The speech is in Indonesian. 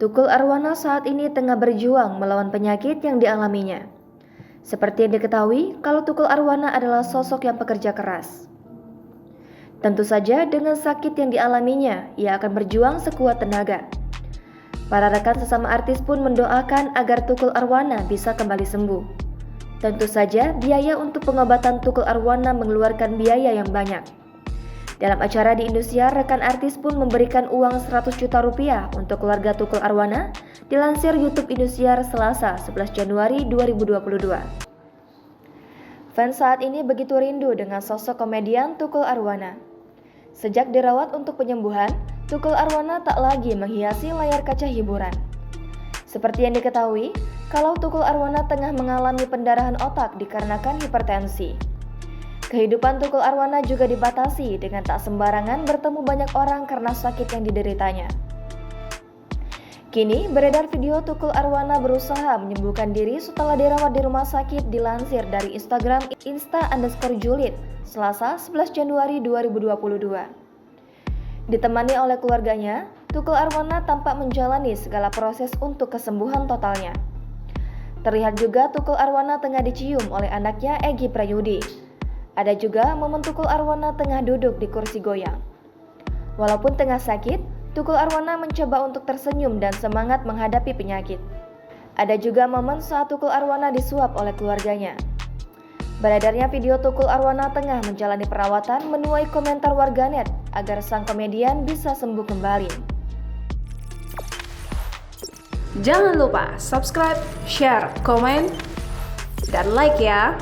Tukul Arwana saat ini tengah berjuang melawan penyakit yang dialaminya. Seperti yang diketahui, kalau Tukul Arwana adalah sosok yang pekerja keras. Tentu saja dengan sakit yang dialaminya, ia akan berjuang sekuat tenaga. Para rekan sesama artis pun mendoakan agar Tukul Arwana bisa kembali sembuh. Tentu saja biaya untuk pengobatan Tukul Arwana mengeluarkan biaya yang banyak. Dalam acara di Indosiar, rekan artis pun memberikan uang 100 juta rupiah untuk keluarga Tukul Arwana, dilansir YouTube Indosiar Selasa 11 Januari 2022. Fans saat ini begitu rindu dengan sosok komedian Tukul Arwana. Sejak dirawat untuk penyembuhan, Tukul Arwana tak lagi menghiasi layar kaca hiburan. Seperti yang diketahui, kalau Tukul Arwana tengah mengalami pendarahan otak dikarenakan hipertensi. Kehidupan Tukul Arwana juga dibatasi dengan tak sembarangan bertemu banyak orang karena sakit yang dideritanya. Kini beredar video Tukul Arwana berusaha menyembuhkan diri setelah dirawat di rumah sakit, dilansir dari Instagram insta_julid Selasa 11 Januari 2022. Ditemani oleh keluarganya, Tukul Arwana tampak menjalani segala proses untuk kesembuhan totalnya. Terlihat juga Tukul Arwana tengah dicium oleh anaknya Egy Prayudi. Ada juga momen Tukul Arwana tengah duduk di kursi goyang. Walaupun tengah sakit, Tukul Arwana mencoba untuk tersenyum dan semangat menghadapi penyakit. Ada juga momen saat Tukul Arwana disuap oleh keluarganya. Beredarnya video Tukul Arwana tengah menjalani perawatan menuai komentar warganet agar sang komedian bisa sembuh kembali. Jangan lupa subscribe, share, komen, dan like ya!